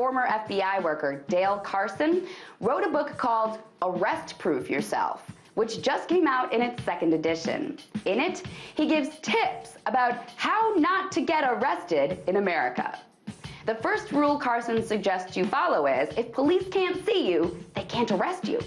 former FBI worker Dale Carson wrote a book called Arrest Proof Yourself, which just came out in its second edition. In it, he gives tips about how not to get arrested in America. The first rule Carson suggests you follow is, if police can't see you, they can't arrest you.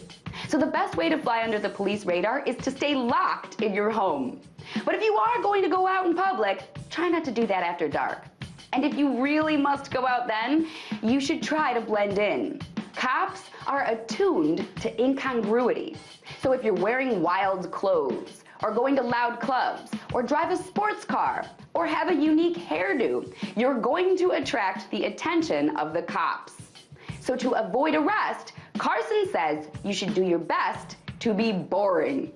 So the best way to fly under the police radar is to stay locked in your home. But if you are going to go out in public, try not to do that after dark. And if you really must go out then, you should try to blend in. Cops are attuned to incongruity. So if you're wearing wild clothes, or going to loud clubs, or drive a sports car, or have a unique hairdo, you're going to attract the attention of the cops. So to avoid arrest, Carson says you should do your best to be boring.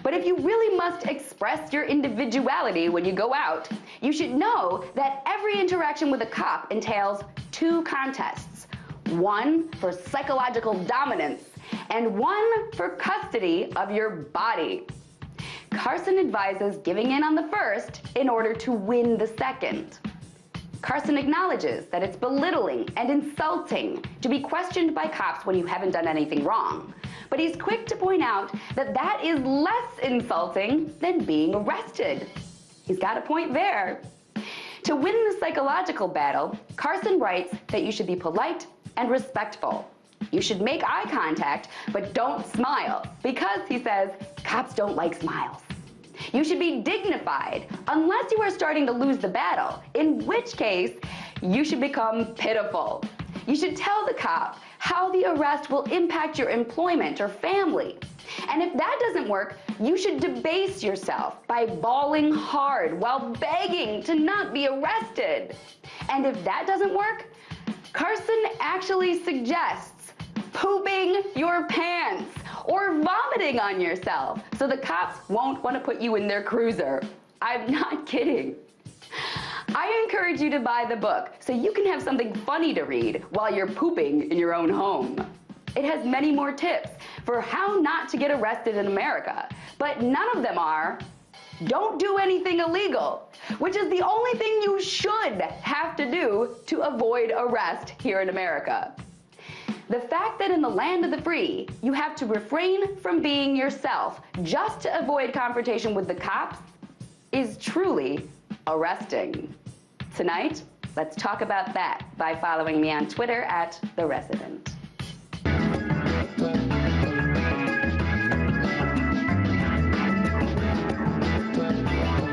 But if you really must express your individuality when you go out, you should know that every interaction with a cop entails two contests. One for psychological dominance, and one for custody of your body. Carson advises giving in on the first in order to win the second. Carson acknowledges that it's belittling and insulting to be questioned by cops when you haven't done anything wrong. But he's quick to point out that that is less insulting than being arrested. He's got a point there. To win the psychological battle, Carson writes that you should be polite and respectful. You should make eye contact, but don't smile, because, he says, cops don't like smiles. You should be dignified, unless you are starting to lose the battle, in which case you should become pitiful. You should tell the cop how the arrest will impact your employment or family. And if that doesn't work, you should debase yourself by bawling hard while begging to not be arrested. And if that doesn't work, Carson actually suggests pooping your pants or vomiting on yourself so the cops won't want to put you in their cruiser. I'm not kidding. I encourage you to buy the book so you can have something funny to read while you're pooping in your own home. It has many more tips for how not to get arrested in America, but none of them are, don't do anything illegal, which is the only thing you should have to do to avoid arrest here in America. The fact that in the land of the free, you have to refrain from being yourself just to avoid confrontation with the cops is truly arresting. Tonight, let's talk about that by following me on Twitter @TheResident.